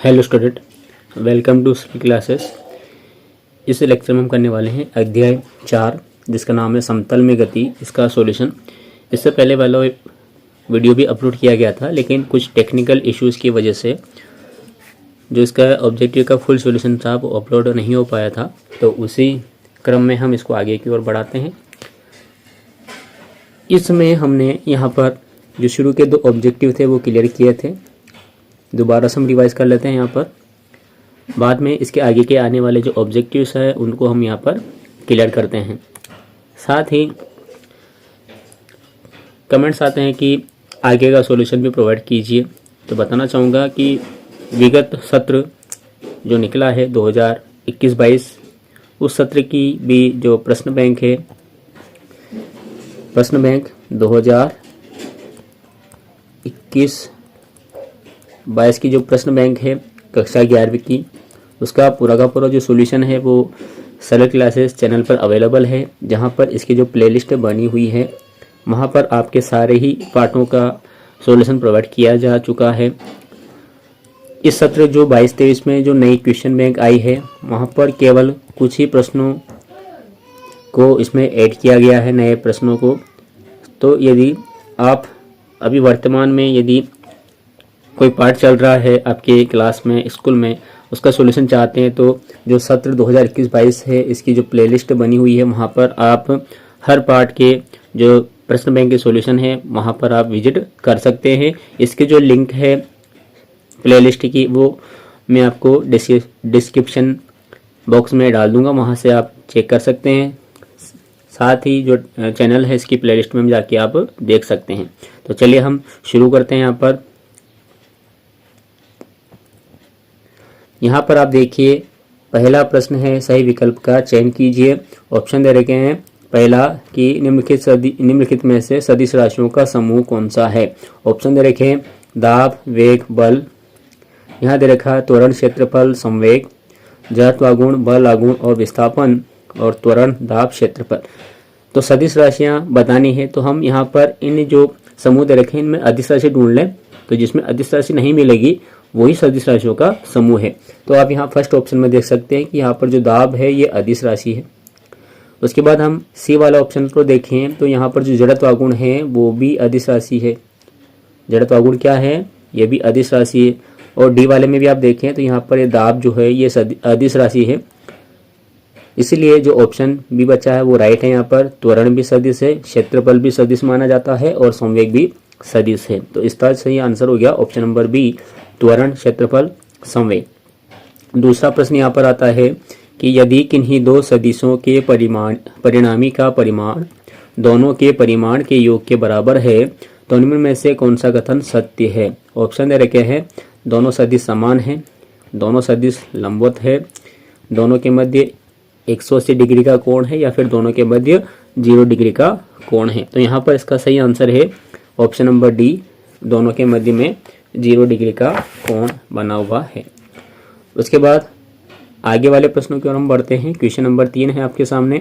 Hello student, welcome to skill classes. इस lecture में हम करने वाले हैं अध्याय 4 जिसका नाम है समतल में गति, इसका सॉल्यूशन। इससे पहले वाला वीडियो भी अपलोड किया गया था, लेकिन कुछ टेक्निकल इश्यूज़ की वजह से जो इसका ऑब्जेक्टिव का फुल सॉल्यूशन था वो अपलोड नहीं हो पाया था। तो उसी क्रम में हम इसको आगे की ओर बढ़ाते हैं। इसमें हमने यहाँ पर जो शुरू के 2 ऑब्जेक्टिव थे वो क्लियर किए थे। दोबारा से हम रिवाइज कर लेते हैं यहाँ पर। बाद में इसके आगे के आने वाले जो ऑब्जेक्टिव्स हैं उनको हम यहाँ पर क्लियर करते हैं। साथ ही कमेंट्स आते हैं कि आगे का सॉल्यूशन भी प्रोवाइड कीजिए। तो बताना चाहूँगा कि विगत सत्र जो निकला है 2021-22 उस सत्र की भी जो प्रश्न बैंक है, प्रश्न बैंक 2021-22 की जो प्रश्न बैंक है कक्षा 11वीं की, उसका पूरा का पूरा जो सॉल्यूशन है वो सरल क्लासेस चैनल पर अवेलेबल है, जहां पर इसकी जो प्लेलिस्ट बनी हुई है वहां पर आपके सारे ही पार्टों का सॉल्यूशन प्रोवाइड किया जा चुका है। इस सत्र जो 22-23 में जो नई क्वेश्चन बैंक आई है वहां पर केवल कुछ ही प्रश्नों को इसमें ऐड किया गया है, नए प्रश्नों को। तो यदि आप अभी वर्तमान में यदि कोई पार्ट चल रहा है आपके क्लास में, स्कूल में, उसका सॉल्यूशन चाहते हैं तो जो सत्र 2021-22 है इसकी जो प्लेलिस्ट बनी हुई है वहाँ पर आप हर पार्ट के जो प्रश्न बैंक के सॉल्यूशन है वहाँ पर आप विजिट कर सकते हैं। इसके जो लिंक है प्लेलिस्ट की वो मैं आपको डिस्क्रिप्शन बॉक्स में डाल दूंगा, वहाँ से आप चेक कर सकते हैं। साथ ही जो चैनल है इसकी प्लेलिस्ट में जाके आप देख सकते हैं। तो चलिए हम शुरू करते हैं। यहाँ पर आप देखिए, पहला प्रश्न है सही विकल्प का चयन कीजिए। ऑप्शन दे रखे हैं पहला कि निम्नलिखित में से सदिश राशियों का समूह कौन सा है। ऑप्शन दे रखे हैं दाब, वेग, बल। यहाँ दे रखा है त्वरण, क्षेत्रफल, संवेग, जड़त्वागुण, बल आगुण और विस्थापन, और त्वरण, दाब, क्षेत्रफल। तो सदिश राशियां बतानी है तो हम यहाँ पर इन जो समूह दे रखे हैं इनमें अदिश राशि ढूंढ लें। तो जिसमें अदिश राशि नहीं मिलेगी वही सदिश राशियों का समूह है। तो आप यहाँ फर्स्ट ऑप्शन में देख सकते हैं कि यहाँ पर जो दाब है ये अदिश राशि है। उसके बाद हम सी वाला ऑप्शन को देखें तो यहाँ पर जो जड़त्वागुण है वो भी अदिश राशि है। जड़त्वागुण क्या है, ये भी अदिश राशि है। और डी वाले में भी आप देखें तो यहाँ पर ये दाब जो है ये अदिश राशि है, इसलिए जो ऑप्शन बी बचा है वो राइट है। यहाँ पर त्वरण भी सदिश है, क्षेत्रफल भी सदिश माना जाता है और संवेग भी सदिश है। तो इसका सही आंसर हो गया ऑप्शन नंबर बी, त्वरण, क्षेत्रफल, संवेग। दूसरा प्रश्न यहाँ पर आता है कि यदि किन्हीं 2 सदिशों के परिणामी का परिमाण दोनों के परिमाण के योग के बराबर है तो निम्न में से कौन सा कथन सत्य है। ऑप्शन दे रखे हैं दोनों सदिश समान हैं, दोनों सदिश लंबवत है, दोनों के मध्य 180 डिग्री का कोण है, या फिर दोनों के मध्य 0 डिग्री का कोण है। तो यहाँ पर इसका सही आंसर है ऑप्शन नंबर डी, दोनों के मध्य में 0 डिग्री का कोण बना हुआ है। उसके बाद आगे वाले प्रश्नों की ओर हम बढ़ते हैं। क्वेश्चन नंबर 3 है आपके सामने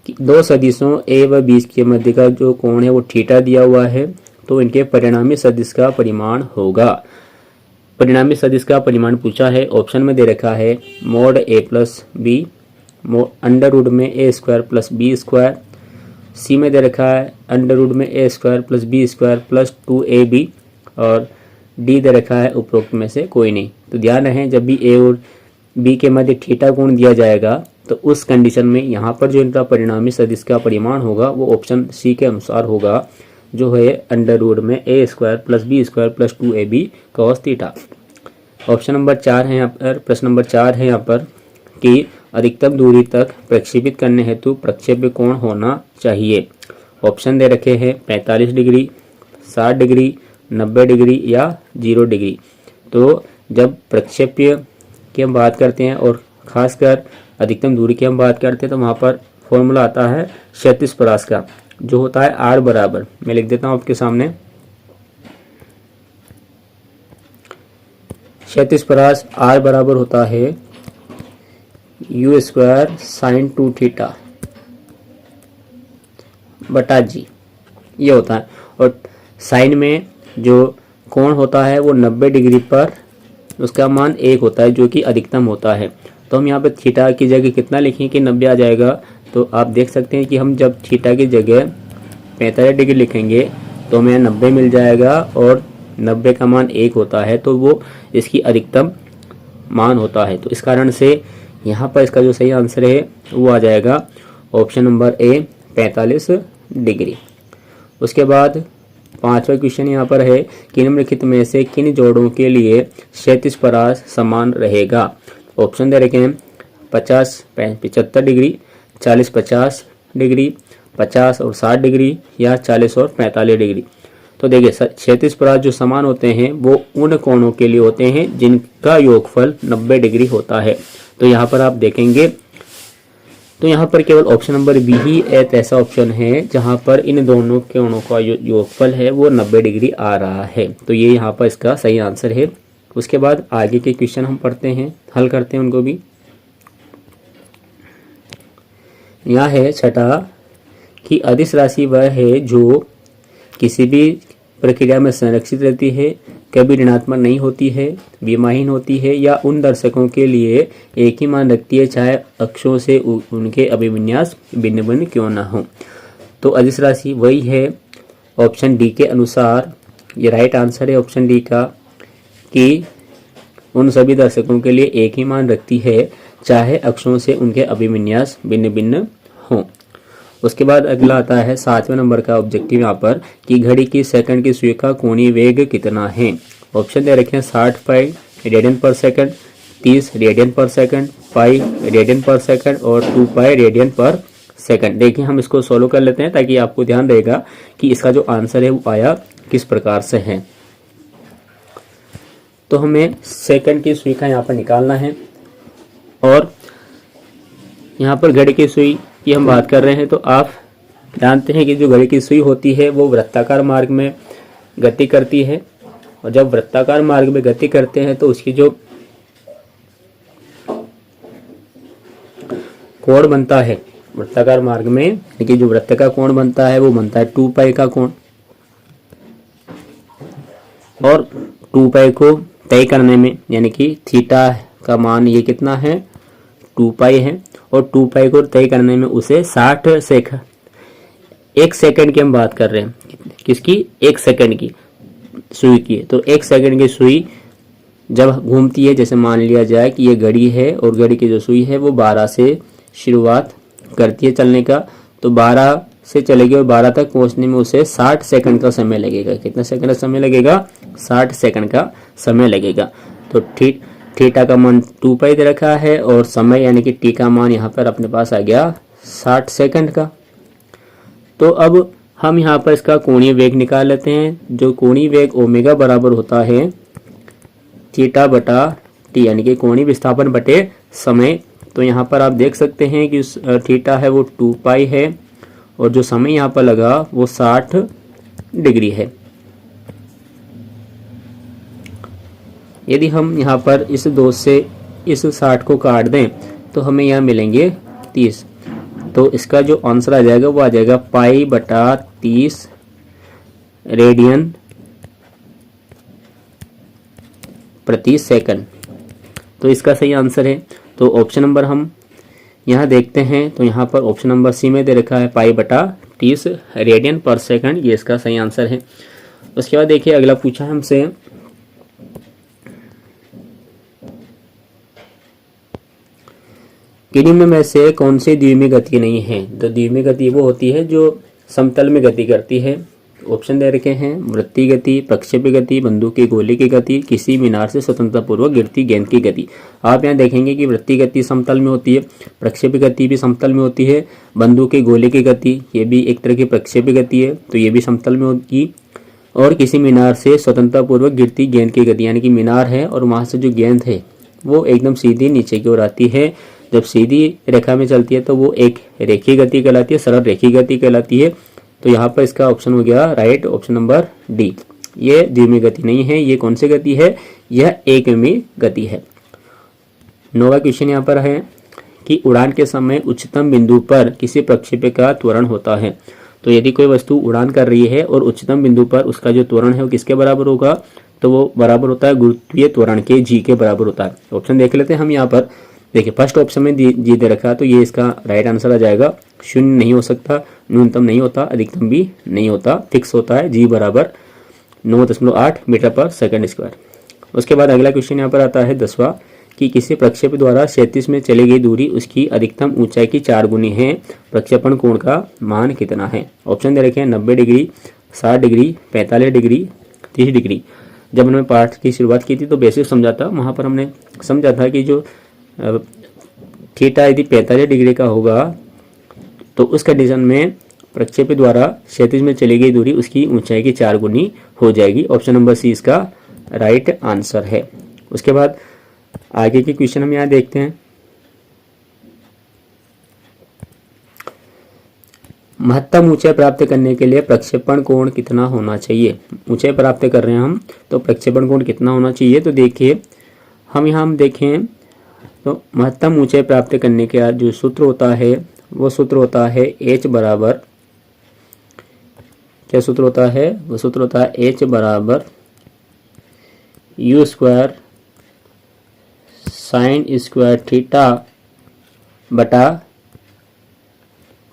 कि 2 सदिशों ए व बी के मध्य का जो कोण है वो थीटा दिया हुआ है, तो इनके परिणामी सदिश का परिमाण होगा। परिणामी सदिश का परिमाण पूछा है। ऑप्शन में दे रखा है mod a plus b, under root में a square plus b square. C में दे रखा है अंडर रूट में a square plus b square plus 2ab, और डी दे रखा है उपरोक्त में से कोई नहीं। तो ध्यान रहे जब भी ए और बी के मध्य थीटा कोण दिया जाएगा तो उस कंडीशन में यहाँ पर जो इनका परिणामी सदिश का परिमाण होगा वो ऑप्शन सी के अनुसार होगा, जो है अंडर रूट में a square plus b square plus 2ab cos theta. Option number 4 है यहाँ पर, प्रश्न नंबर 4 है यहाँ पर कि अधिकतम दूरी तक प्रक्षेपित करने हेतु प्रक्षेप्य कोण होना चाहिए। ऑप्शन दे रखे हैं 45 डिग्री, 60 डिग्री, 90 डिग्री या 0 डिग्री। तो जब प्रक्षेप्य की हम बात करते हैं और खासकर अधिकतम दूरी की हम बात करते हैं तो वहाँ पर फॉर्मूला आता है क्षैतिज परास का, जो होता है आर बराबर, मैं लिख देता हूँ आपके सामने, क्षैतिज परास आर बराबर होता है यू स्क्वायर साइन 2 थीटा बटा जी, ये होता है। और साइन में जो कोण होता है वो 90 डिग्री पर उसका मान 1 होता है जो कि अधिकतम होता है। तो हम यहाँ पर थीटा की जगह कितना लिखें कि 90 आ जाएगा। तो आप देख सकते हैं कि हम जब थीटा की जगह 45 डिग्री लिखेंगे तो हमें 90 मिल जाएगा और 90 का मान 1 होता है तो वो इसकी अधिकतम मान होता है। तो इस कारण से यहाँ पर इसका जो सही आंसर है वो आ जाएगा ऑप्शन नंबर ए 45 डिग्री। उसके बाद 5वां क्वेश्चन यहाँ पर है कि निम्नलिखित में से किन जोड़ों के लिए क्षैतिज परास समान रहेगा। ऑप्शन दे रखे हैं 50-75 डिग्री, 40-50 डिग्री, 50 और 60 डिग्री या 40 और 45 डिग्री। तो देखिए क्षैतिज परास जो समान होते हैं वो उन कोणों के लिए होते हैं जिनका योगफल 90 डिग्री होता है। तो यहाँ पर आप देखेंगे तो यहाँ पर केवल ऑप्शन नंबर बी ही एक ऐसा ऑप्शन है जहाँ पर इन दोनों कोणों का योगफल है वो 90 डिग्री आ रहा है। तो ये यहाँ पर इसका सही आंसर है। उसके बाद आगे के क्वेश्चन हम पढ़ते हैं, हल करते हैं उनको भी। यहाँ है छठा कि अदिश राशि वह है जो किसी भी प्रक्रिया में संरक्षित रहती है, कभी ऋणात्मक नहीं होती है, विमाहीन होती है या उन दर्शकों के लिए एक ही मान रखती है चाहे अक्षों से उनके अभिविन्यास भिन्न भिन्न क्यों ना हो। तो अदिश राशि वही है ऑप्शन डी के अनुसार ये राइट आंसर है ऑप्शन डी का कि उन सभी दर्शकों के लिए एक ही मान रखती है चाहे अक्षों से उनके अभिविन्यास भिन्न भिन्न हों। उसके बाद अगला आता है 7वें नंबर का ऑब्जेक्टिव यहाँ पर कि घड़ी की सेकंड की सुई का कोणीय वेग कितना है। ऑप्शन दे रखे हैं 60 पाई रेडियन पर सेकंड, 30 रेडियन पर सेकंड, पाई रेडियन पर सेकंड और 2 पाई रेडियन पर सेकंड। देखिए हम इसको सोल्व कर लेते हैं ताकि आपको ध्यान रहेगा कि इसका जो आंसर है वो आया किस प्रकार से है। तो हमें सेकंड की सुई का यहाँ पर निकालना है और यहाँ पर घड़ी की सुई की हम बात कर रहे हैं। तो आप जानते हैं कि जो घड़ी की सुई होती है वो वृत्ताकार मार्ग में गति करती है और जब वृत्ताकार मार्ग में गति करते हैं तो उसकी जो कोण बनता है वृत्ताकार मार्ग में, यानी जो वृत्त का कोण बनता है वो बनता है 2 पाई का कोण। और 2 पाई को तय करने में यानी कि थीटा का मान ये कितना है 2 पाई है और 2 पाई को तय करने में उसे 60 सेकंड 1 सेकंड की हम बात कर रहे हैं। किसकी? 1 सेकंड की सुई की। तो 1 सेकंड की सुई जब घूमती है, जैसे मान लिया जाए कि ये घड़ी है और घड़ी की जो सुई है वो 12 से शुरुआत करती है चलने का, तो 12 से चलेगी और 12 तक पहुंचने में उसे 60 सेकंड का समय लगेगा। कितना सेकंड का समय लगेगा? 60 सेकंड का समय लगेगा। तो थीटा का मान 2 पाई दे रखा है और समय यानी कि टी का मान यहाँ पर अपने पास आ गया 60 सेकंड का। तो अब हम यहाँ पर इसका कोणीय वेग निकाल लेते हैं। जो कोणीय वेग ओमेगा बराबर होता है थीटा बटा टी, यानी कि कोणीय विस्थापन बटे समय। तो यहाँ पर आप देख सकते हैं कि थीटा है वो 2 पाई है और जो समय यहाँ पर लगा वो 60 डिग्री है। यदि हम यहाँ पर इस 2 से इस 60 को काट दें तो हमें यहाँ मिलेंगे 30। तो इसका जो आंसर आ जाएगा वो आ जाएगा पाई बटा 30 रेडियन प्रति सेकंड। तो इसका सही आंसर है। तो ऑप्शन नंबर हम यहाँ देखते हैं तो यहाँ पर ऑप्शन नंबर सी में दे रखा है पाई बटा 30 रेडियन पर सेकंड, ये इसका सही आंसर है। उसके बाद देखिए अगला पूछा हमसे कि निम्न में से कौन सी द्विमीय गति नहीं है। तो द्विमीय गति वो होती है जो समतल में गति करती है। ऑप्शन दे रखे हैं वृत्तीय गति, प्रक्षेपी गति, बंदूक की गोली की गति, किसी मीनार से स्वतंत्रपूर्वक गिरती गेंद की गति। आप यहाँ देखेंगे कि वृत्तीय गति समतल में होती है, प्रक्षेपी गति भी समतल में होती है, बंदूक की गोली की गति ये भी एक तरह की प्रक्षेपी गति है तो ये भी समतल में होगी, और किसी मीनार से स्वतंत्रपूर्वक गिरती गेंद की गति, यानी कि मीनार है और वहाँ से जो गेंद है वो एकदम सीधी नीचे की ओर आती है। जब सीधी रेखा में चलती है तो वो एक रेखीय गति कहलाती है, सरल रेखीय गति कहलाती है। तो यहाँ पर इसका ऑप्शन हो गया राइट ऑप्शन नंबर डी। ये द्विमीय गति नहीं है, ये कौन सी गति है? यह एकविमीय गति है। 9वां क्वेश्चन यहाँ पर है कि उड़ान के समय उच्चतम बिंदु पर किसी प्रक्षेपी का त्वरण होता है। तो यदि कोई वस्तु उड़ान कर रही है और उच्चतम बिंदु पर उसका जो त्वरण है वो किसके बराबर होगा? तो वो बराबर होता है गुरुत्वीय त्वरण के जी के बराबर होता है। ऑप्शन देख लेते हैं हम यहाँ पर। देखिए फर्स्ट ऑप्शन में जी दे रखा है, तो ये इसका राइट आंसर आ जाएगा। शून्य नहीं हो सकता, न्यूनतम नहीं होता, अधिकतम भी नहीं होता, फिक्स होता है जी बराबर 9.8 मीटर पर सेकंड स्क्वायर। उसके बाद अगला क्वेश्चन यहाँ पर आता है 10वां कि किसी प्रक्षेप द्वारा क्षैतिज में चली गई दूरी उसकी अधिकतम ऊंचाई की 4 गुनी है, प्रक्षेपण कोण का मान कितना है। ऑप्शन दे रखे हैं 90 डिग्री, 60 डिग्री, 45 डिग्री, 30 डिग्री। जब हमने पाठ की शुरुआत की थी तो बेसिक समझा था, वहाँ पर हमने समझा था कि जो थीटा यदि 45 डिग्री का होगा तो उस कंडीशन में प्रक्षेप द्वारा क्षैतिज में चली गई दूरी उसकी ऊंचाई की 4 गुनी हो जाएगी। ऑप्शन नंबर सी इसका राइट आंसर है। उसके बाद आगे के क्वेश्चन हम यहाँ देखते हैं। महत्तम ऊंचाई प्राप्त करने के लिए प्रक्षेपण कोण कितना होना चाहिए। ऊंचाई प्राप्त कर रहे हैं हम, तो प्रक्षेपण कोण कितना होना चाहिए। तो देखिए हम देखें तो महत्तम ऊंचाई प्राप्त करने का जो सूत्र होता है वो सूत्र होता है h बराबर, क्या सूत्र होता है, वो सूत्र होता है h बराबर u square sine square theta बटा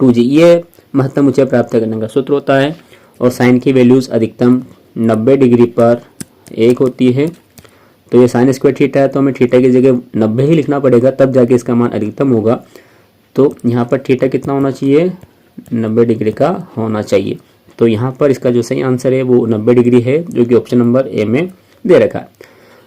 2g। ये महत्तम ऊंचाई प्राप्त करने का सूत्र होता है। और साइन की वैल्यूज अधिकतम 90 डिग्री पर 1 होती है। तो ये साइन स्क्वायर थीटा है, तो हमें थीटा की जगह 90 ही लिखना पड़ेगा, तब जाके इसका मान अधिकतम होगा। तो यहाँ पर थीटा कितना होना चाहिए, 90 डिग्री का होना चाहिए। तो यहाँ पर इसका जो सही आंसर है वो 90 डिग्री है, जो कि ऑप्शन नंबर ए में दे रखा है।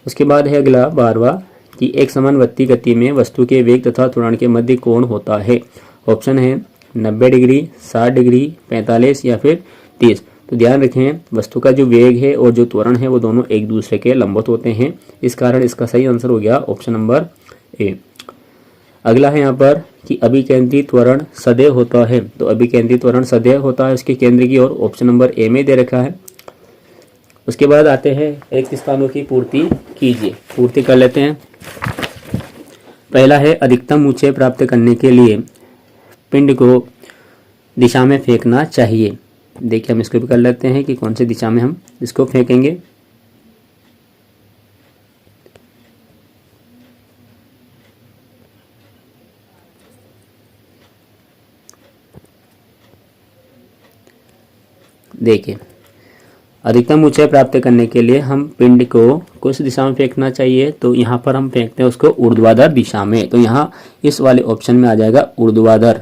उसके बाद है अगला 12वां कि एक समानुवर्ती गति में वस्तु के वेग तथा त्वरण के मध्य कोण होता है। ऑप्शन है 90 डिग्री, 60 डिग्री, 45 या फिर 30। तो ध्यान रखें वस्तु का जो वेग है और जो त्वरण है वो दोनों एक दूसरे के लंबवत होते हैं, इस कारण इसका सही आंसर हो गया ऑप्शन नंबर ए। अगला है यहाँ पर कि अभिकेंद्रित त्वरण सदैव होता है। तो अभिकेंद्रित त्वरण सदैव होता है उसके केंद्र की ओर, ऑप्शन नंबर ए में दे रखा है। उसके बाद आते हैं रिक्त स्थानों की पूर्ति कीजिए, पूर्ति कर लेते हैं। पहला है अधिकतम ऊंचाई प्राप्त करने के लिए पिंड को दिशा में फेंकना चाहिए। देखिए हम इसको भी कर लेते हैं कि कौन सी दिशा में हम इसको फेंकेंगे। देखिए अधिकतम ऊंचाई प्राप्त करने के लिए हम पिंड को किस दिशा में फेंकना चाहिए। तो यहाँ पर हम फेंकते हैं उसको ऊर्ध्वाधर दिशा में। तो यहाँ इस वाले ऑप्शन में आ जाएगा ऊर्ध्वाधर।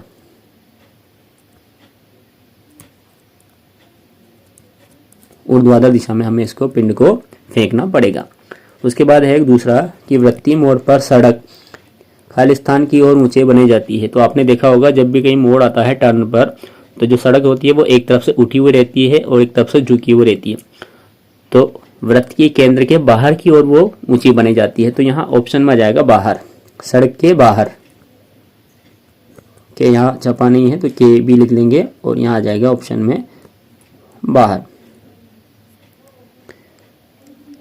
ऊर्ध्वाधर दिशा में हमें इसको पिंड को फेंकना पड़ेगा। उसके बाद है एक दूसरा कि वृत्तीय मोड़ पर सड़क खालिस्तान की ओर ऊंचाई बनाई जाती है। तो आपने देखा होगा जब भी कहीं मोड़ आता है टर्न पर, तो जो सड़क होती है वो एक तरफ से उठी हुई रहती है और एक तरफ से झुकी हुई रहती है। तो वृत्त के केंद्र के बाहर की ओर वो ऊंची बनाई जाती है। तो यहाँ ऑप्शन में आ जाएगा बाहर, सड़क के बाहर। के यहाँ छपा नहीं है तो के भी लिख लेंगे और यहाँ आ जाएगा ऑप्शन में बाहर,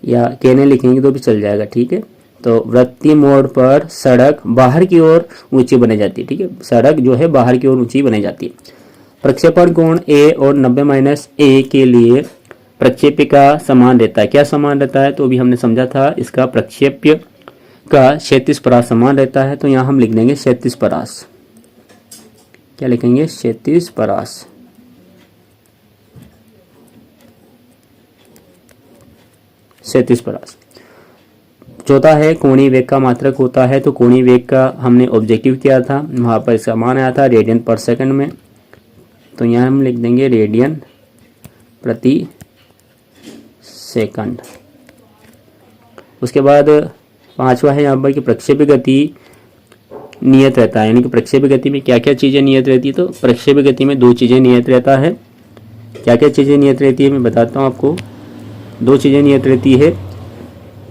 या कहने लिखेंगे तो भी चल जाएगा, ठीक है। तो वृत्तीय मोड़ पर सड़क बाहर की ओर ऊंची बनाई जाती है, ठीक है। सड़क जो है बाहर की ओर ऊंची बनाई जाती है। प्रक्षेपण कोण ए और 90-a के लिए प्रक्षेपिका समान रहता है। क्या समान रहता है, तो अभी हमने समझा था इसका प्रक्षेप्य का क्षैतिज परास समान रहता है। तो यहाँ हम लिख देंगे क्षैतिज परास। क्या लिखेंगे, क्षैतिज परास। क्षैतिज परास। चौथा है कोणीय वेग का मात्रक होता है। तो कोणीय वेग का हमने ऑब्जेक्टिव किया था, वहां पर इसका मान आया था रेडियन पर सेकंड में। तो यहाँ हम लिख देंगे रेडियन प्रति सेकंड। उसके बाद पांचवा है यहाँ पर कि प्रक्षेप्य गति नियत रहता है। यानी कि प्रक्षेप्य गति में क्या क्या चीजें नियत रहती है। तो प्रक्षेप्य गति में 2 चीजें नियत रहता है। क्या क्या चीजें नियत रहती है मैं बताता हूँ आपको। 2 चीजें नियत रहती है।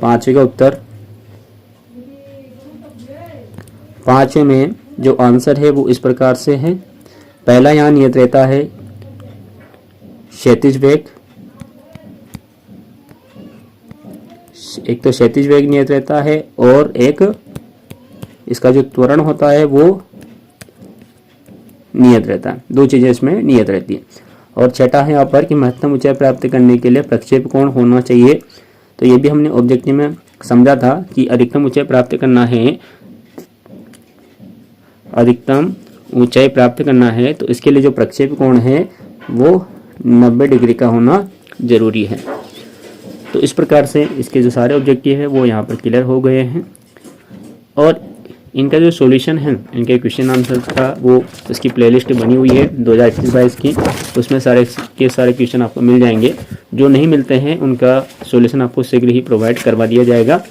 5वें का उत्तर, 5वें में जो आंसर है वो इस प्रकार से है। पहला यहाँ नियत रहता है क्षैतिज वेग, एक तो क्षैतिज वेग नियत रहता है और एक इसका जो त्वरण होता है वो नियत रहता है। 2 चीजें इसमें नियत रहती है। और छठा है यहाँ पर कि महत्तम ऊंचाई प्राप्त करने के लिए प्रक्षेप कोण होना चाहिए तो ये भी हमने ऑब्जेक्टिव में समझा था कि अधिकतम ऊंचाई प्राप्त करना है, अधिकतम ऊंचाई प्राप्त करना है तो इसके लिए जो प्रक्षेप कोण है वो 90 डिग्री का होना जरूरी है। तो इस प्रकार से इसके जो सारे ऑब्जेक्टिव है वो यहाँ पर क्लियर हो गए हैं और इनका जो सॉल्यूशन है, इनके क्वेश्चन आंसर का वो इसकी प्लेलिस्ट बनी हुई है 2021-22 की, उसमें सारे के सारे क्वेश्चन आपको मिल जाएंगे। जो नहीं मिलते हैं उनका सॉल्यूशन आपको शीघ्र ही प्रोवाइड करवा दिया जाएगा।